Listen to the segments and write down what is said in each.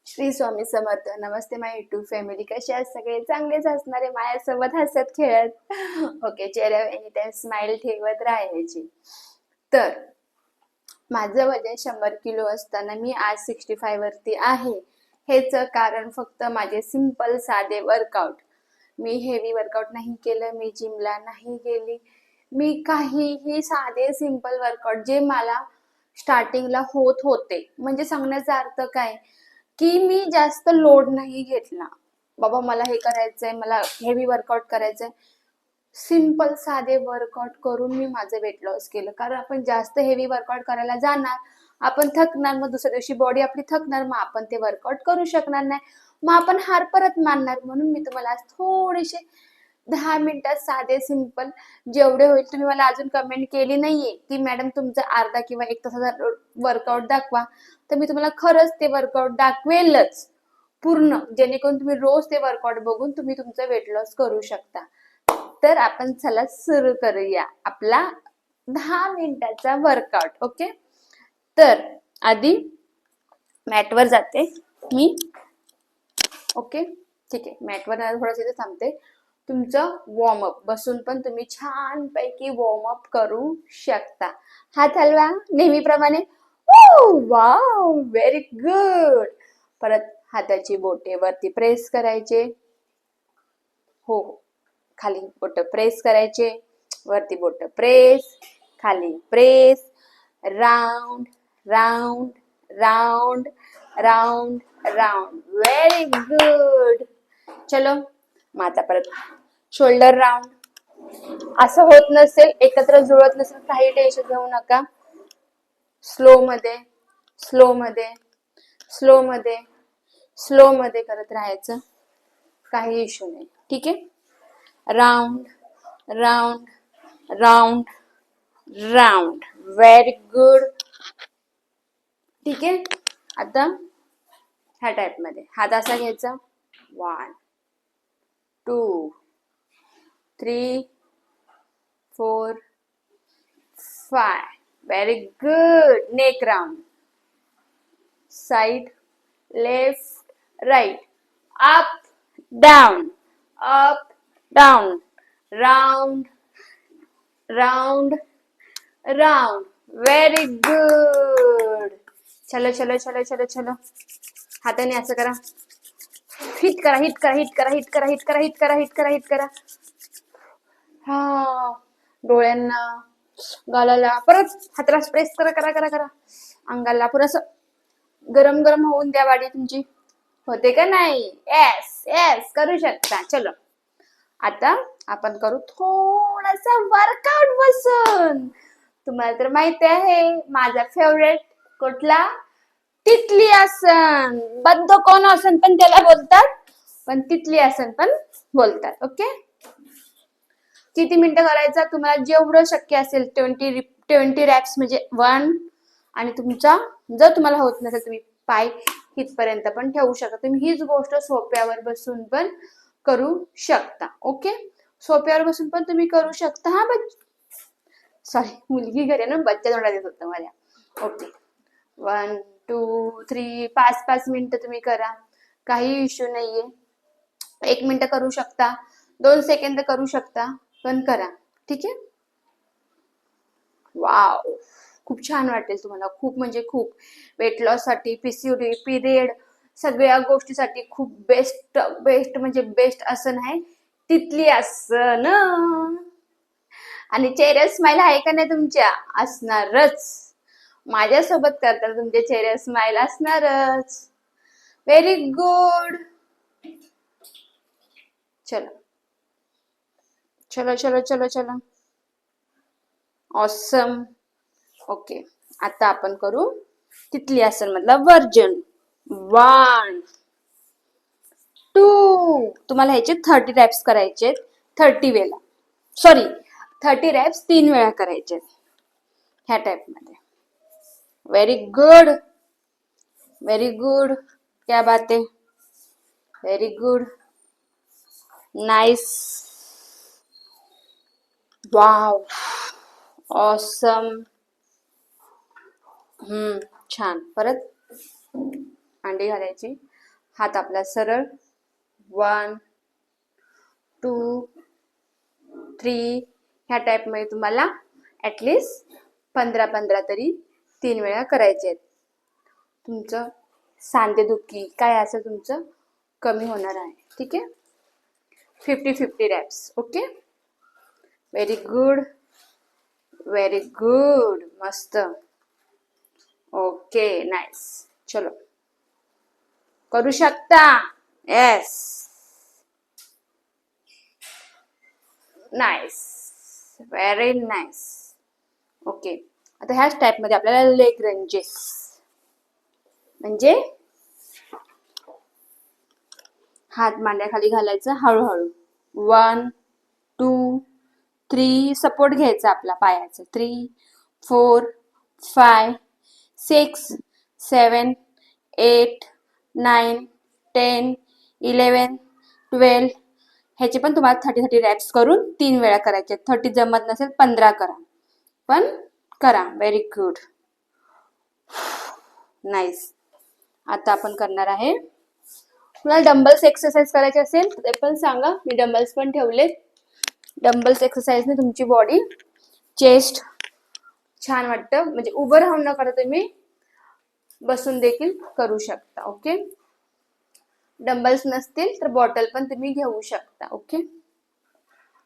श्री स्वामी समर्थ. नमस्ते माय YouTube family. कसे आहेत सगळे? चांगलेच असणारे, माझ्यासोबत हसत खेळत. ओके, चेहऱ्यावर एनी टाइम स्माइल ठेवत राहायची. तर माझं वजन 100 किलो असताना मी आज 65 वरती आहे. हेच कारण फक्त माझे सिंपल साधे वर्कआउट. मी हेवी वर्कआउट नाही केलं, मी जिमला नाही गेली, मी काहीही साधे सिंपल वर्कआउट जे मला स्टार्टिंगला होत होते. म्हणजे सांगण्याचा अर्थ काय की मी जास्त लोड नाही घेतला. बाबा मला हे करायचंय, मला हेवी वर्कआउट करायचंय. सिंपल साधे वर्कआउट करून मी माझं वेट लॉस केलं. कारण आपण जास्त हेवी वर्कआउट करायला जाणार, आपण थकणार, मग दुसऱ्या दिवशी बॉडी आपली थकणार, मग आपण ते वर्कआउट करू शकणार नाही, मग आपण हार परत मानणार. म्हणून मी तुम्हाला आज थोडेसे 10 मिनिटात साधे सिंपल जेवढे होईल. तुम्ही मला अजून कमेंट केली नाहीये की मॅडम तुमचा अर्धा किंवा 1 तासाचा वर्कआउट दाखवा, तर मी तुम्हाला खरंच ते वर्कआउट दाखवेलच पूर्ण, जेणेकरून तुम्ही रोज ते वर्कआउट बघून तुम्ही तुमचं वेट लॉस करू शकता. तर आपण चला सुरू करूया आपला 10 मिनिटाचा वर्कआउट. ओके, तर आधी मॅटवर जाते मी. ओके, ठीक आहे, मॅटवर थोडंसं इथे थांबते. तुमचं वॉर्मअप बसून पण तुम्ही छान पैकी वॉर्मअप करू शकता. हात हलवा नेहमीप्रमाणे. Wow, very good. परत हाताची बोटे वरती प्रेस करायचे. हो हो, खाली बोट प्रेस करायचे, वरती बोट प्रेस, खाली press, round round round round round. Very good. चलो, मग आता परत शोल्डर राउंड. असं होत नसेल, एकत्र जुळत नसेल, काही टेन्शन घेऊ नका. स्लो मध्ये स्लो मध्ये स्लो मध्ये स्लो मध्ये करत राहायचं, काही इश्यू नाही. ठीक आहे. Round round round round. Very good. ठीक आहे. आता ह्या टाइप मध्ये हात असा घ्यायचा. 1 2 3 4 5. Very good. Neck round. Side, left, right, up down, up down, round round round. Very good. चलो चलो चलो चलो चलो. हाताने असं करा. हिट करा, हिट करा, हिट करा, हिट करा, हिट करा, हिट करा, हिट करा, हिट करा. हा, डोळ्यांना, गालाला, परत हाताला प्रेस करा करा करा करा. अंगाला पुरं गरम गरम होऊन द्या. वाडी तुमची होते का नाही? येस येस, करू शकता. चलो, आता आपण करू थोडासा वर्कआउट बसून. तुम्हाला तर माहिती आहे माझा फेवरेट कुठला? तितली आसन. बद्ध कोण आसन पण त्याला बोलतात, पण तितली आसन पण बोलतात. ओके, किती मिनिटं करायचा? तुम्हाला जेवढं शक्य असेल 20 रॅप्स म्हणजे 1. आणि तुमचा जर तुम्हाला होत नसेल तुम्ही पाय हितपर्यंत पण ठेवू शकता. तुम्ही हीच गोष्ट सोप्यावर बसून पण करू शकता. ओके, सोप्यावर बसून पण तुम्ही करू शकता. हा सॉरी, मुलगी घरी ना, बच्चा तोंडात येत होतं माझ्या. ओके, 1 2 3 5 मिनिटं तुम्ही करा, काही इश्यू नाहीये. 1 मिनिट करू शकता, 2 सेकंद करू शकता, पण करा. ठीक आहे. वाव, खूप छान वाटेल तुम्हाला. खूप म्हणजे खूप. वेट लॉस साठी, पीसीओडी, पिरियड, सगळ्या गोष्टीसाठी खूप बेस्ट बेस्ट म्हणजे बेस्ट आसन आहे तितली आसन. आणि चेहऱ्यावर स्माइल आहे का नाही तुमच्या? असणारच. माझ्यासोबत करताना तुमच्या चेहऱ्यावर स्माइल असणारच. Very good. चलो चलो चलो चलो चलो. ऑसम. ओके, आता आपण करू तितली आसन मधला वर्जन. 1 2. तुम्हाला ह्याचे 30 रॅप्स करायचे. 30 वेळा, सॉरी 30 रॅप्स 3 वेळा करायचे ह्या टाइप मध्ये. Very good, very good. क्या बात आहे. Very good, nice, wow, awesome. छान. परत अंडी घालायची. हात आपला सरळ. 1 2 3 ह्या टाईपमध्ये तुम्हाला ॲटलिस्ट 15-15 तरी 3 वेळा करायचे आहेत. तुमचं सांधेदुखी काय असं तुमचं कमी होणार आहे. ठीक आहे. 50-50 reps. Okay. Very good, very good. मस्त. Okay, nice. चलो, करू शकता. Yes, nice, very nice. Okay. आता ह्याच टाईपमध्ये आपल्याला लेग रंजेस म्हणजे हात मांड्याखाली घालायचं हळूहळू. 1 2 3 सपोर्ट घ्यायचा आपला पायाचा. 3 4 5 6 7 8 9 10 11 12. ह्याचे पण तुम्हाला 30-30 रॅप्स करून 3 वेळा करायचे. 30 जमत नसेल 15 करा, पण करा. Very good, nice. आता आपण करणार आहे, तुम्हाला डंबल्स एक्सरसाइज करायचे असेल ते पण सांगा, मी डंबल्स पण ठेवले. डंबल्स एक्सरसाइजने तुमची बॉडी चेस्ट छान वाटतं. म्हणजे उभं राहून न करता तुम्ही बसून देखील करू शकता. ओके. डंबल्स नसतील तर बॉटल पण तुम्ही घेऊ शकता. ओके.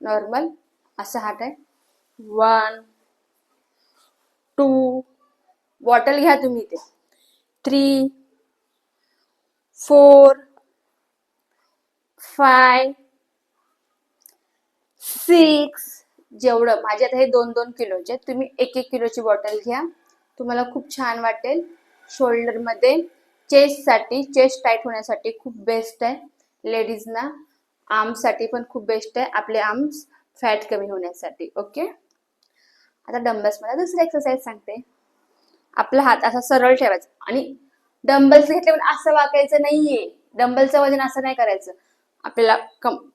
नॉर्मल असा हात आहे. 1 2 बॉटल घ्या तुम्ही ते. 3 4 5 6. जेवढं माझे आता हे 2-2 किलोचे, तुम्ही 1-1 किलोची बॉटल घ्या. तुम्हाला खूप छान वाटेल. शोल्डर मध्ये चेस्टसाठी, चेस्ट टाईट होण्यासाठी खूप बेस्ट आहे. लेडीजना आर्म्ससाठी पण खूप बेस्ट आहे. आपले आर्म्स फॅट कमी होण्यासाठी. ओके. आता डंबल्स मध्ये दुसरी एक्सरसाइज सांगते. आपला हात असा सरळ ठेवायचा आणि डंबल्स घेतले पण असं वाकायचं नाहीये. डंबलचं वजन असं नाही करायचं. आपल्याला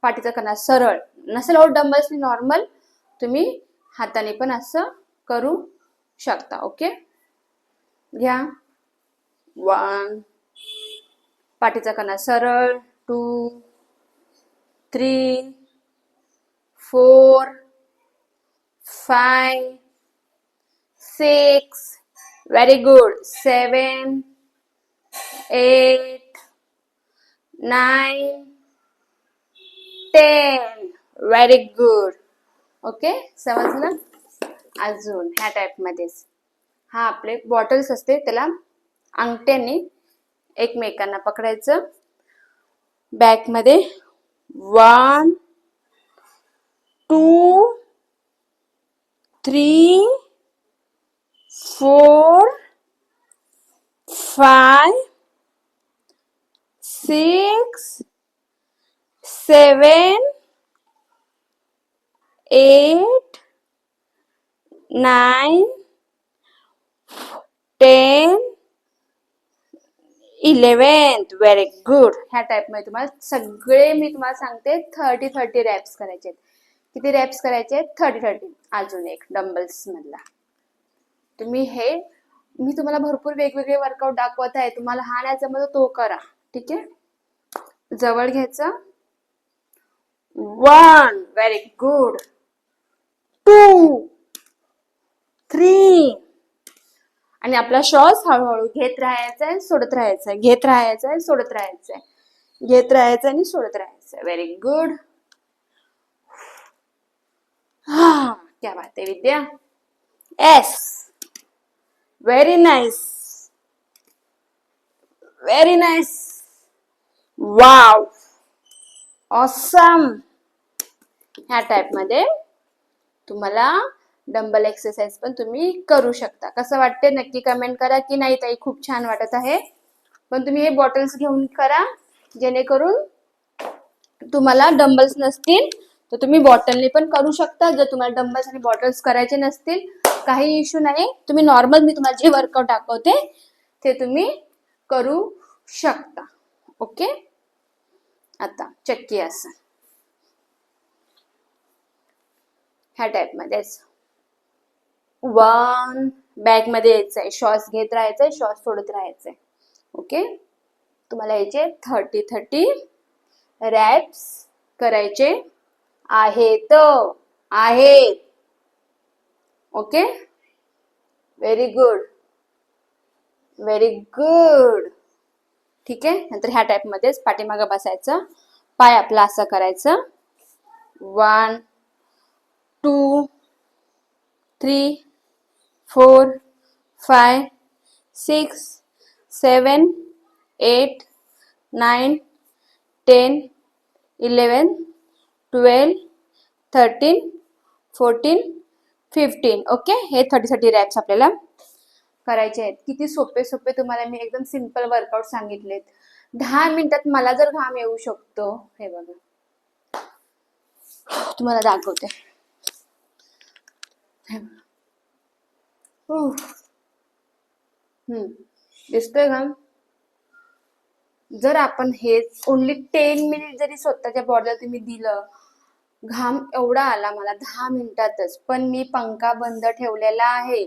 पाठीचा कणा सरळ नसेल होत डंबल्स, नॉर्मल तुम्ही हाताने पण असं करू शकता. ओके. घ्या. 1 पाठीचा कणा सरळ. 2 3 4 5 6. Very good. 7 8 9 10. Very good. Okay. समजलं. अजून ह्या टाईप मध्येच हा आपले बॉटल्स असते, त्याला अंगठ्याने एकमेकांना पकडायचं. बॅक मध्ये 1 2 3 4 5 6 7 8 9 10 11. Very good. ह्या टाईप मध्ये तुम्हाला सगळे मी तुम्हाला सांगते 30-30 रॅप्स करायचे. किती रॅप्स करायचे? 30-30. अजून एक डंबल्स मधला. तुम्ही हे मी तुम्हाला भरपूर वेगवेगळे वर्कआउट दाखवत आहे. तुम्हाला हा नाही जमत तो करा. ठीक आहे. जवळ घ्यायचं. 1 व्हेरी गुड. 2 3 आणि आपला श्वास हळूहळू घेत राहायचा आहे, सोडत राहायचा आहे, घेत राहायचा आहे, सोडत राहायचा आहे, घेत राहायचं आणि सोडत राहायचं. Very good. हा, क्या बात आहे Vidya. Yes, very nice, very nice. Wow, awesome. ह्या टाईप मध्ये तुम्हाला डंबल एक्सरसाइज पण तुम्ही करू शकता. कसं वाटते नक्की कमेंट करा. की नाही ताई खूप छान वाटत आहे. पण तुम्ही हे बॉटल्स घेऊन करा, जेणेकरून तुम्हाला डंबल्स नसतील तर तुम्ही बॉटलने पण करू शकता. जर तुम्हाला डंबल्स आणि बॉटल्स करायचे नसतील काही इश्यू नाही. तुम्ही नॉर्मल मी तुम्हाला जे वर्कआउट दाखवते ते तुम्ही करू शकता. ओके. आता चक्की आसन ह्या टाईप मध्येच 1 बॅक मध्ये यायचंय, श्वास घेत राहायचंय, श्वास सोडत राहायचंय. ओके. तुम्हाला याचे 30 रॅप्स करायचे आहेत. Okay, very good, very good. ठीक आहे. नंतर ह्या टाइप मध्येच पाठीमागं बसायचं, पाय आपला असं करायचं. 1 2 3 4 5 6 7 8 9 10 11 12 13 14 15. ओके, हे 30 रॅप्स आपल्याला करायचे आहेत. किती सोपे सोपे तुम्हाला मी एकदम सिंपल वर्कआउट सांगितलेत. 10 मिनिटात मला जर घाम येऊ शकतो, हे बघा तुम्हाला दाखवते. दिसतोय घाम. जर आपण हे ओनली 10 मिनिट जरी स्वतःच्या बॉडीला तुम्ही दिलं, घाम एवढा आला मला 10 मिनिटातच, पण मी पंखा बंद ठेवलेला आहे,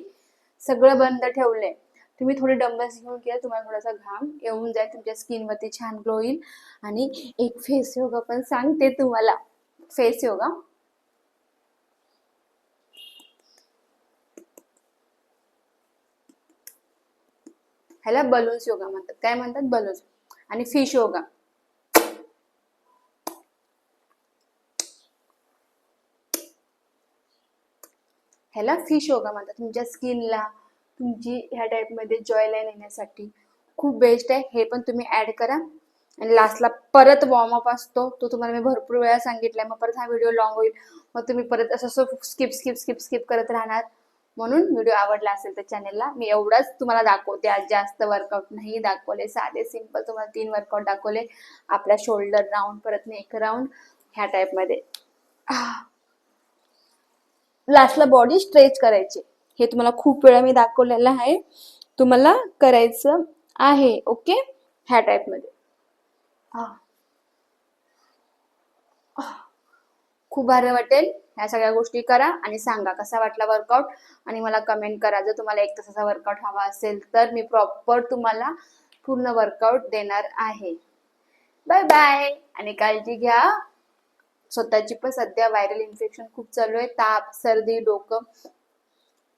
सगळं बंद ठेवलंय. तुम्ही थोडे डंबल्स घेऊन केलं, तुम्हाला थोडासा घाम येऊन जाईल, तुमच्या स्किनवरती छान ग्लो येईल. आणि एक फेस योगा पण सांगते तुम्हाला. फेस योगा ह्याला बलून्स योगा म्हणतात. काय म्हणतात? बलून्स. आणि फिश योगा. ह्याला फिश योगा म्हणतात. तुमच्या स्किनला तुमची ह्या टाइप मध्ये जॉय लाईन येण्यासाठी खूप बेस्ट आहे. हे पण तुम्ही ऍड करा. आणि लास्टला परत वॉर्मअप असतो, तो तुम्हाला मी भरपूर वेळा सांगितलाय. मग परत हा व्हिडिओ लॉंग होईल, मग तुम्ही परत असं स्किप स्किप स्किप स्किप करत राहणार. म्हणून व्हिडिओ आवडला असेल तर चॅनेलला मी एवढाच तुम्हाला दाखवते. आज जास्त वर्कआउट नाही दाखवले, साधे सिंपल तुम्हाला 3 वर्कआउट दाखवले. आपला शोल्डर राऊंड, परत नेक राऊंड ह्या टाइप मध्ये. लास्टला बॉडी स्ट्रेच करायची. हे तुम्हाला खूप वेळा मी दाखवलेलं आहे, तुम्हाला करायचं आहे. ओके, ह्या टाइप मध्ये. खूप भारी वाटेल. ह्या सगळ्या गोष्टी करा आणि सांगा कसा वाटला वर्कआउट, आणि मला कमेंट करा. जर तुम्हाला 1 तासाचा वर्कआउट हवा असेल तर मी प्रॉपर तुम्हाला पूर्ण वर्कआउट देणार आहे. Bye bye. आणि काळजी घ्या स्वतःची पण. सध्या व्हायरल इन्फेक्शन खूप चालू आहे, ताप, सर्दी, डोकं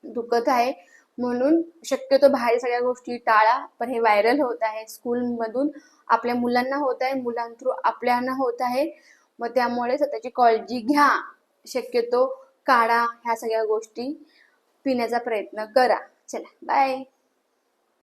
दुखत आहे, म्हणून शक्यतो बाहेर सगळ्या गोष्टी टाळा. पण हे व्हायरल होत आहे, स्कूलमधून आपल्या मुलांना होत आहे, मुलांथ्रू आपल्याला होत आहे. मग त्यामुळे स्वतःची काळजी घ्या. शक्यतो काढा, ह्या सगळ्या गोष्टी पिण्याचा प्रयत्न करा. चला बाय.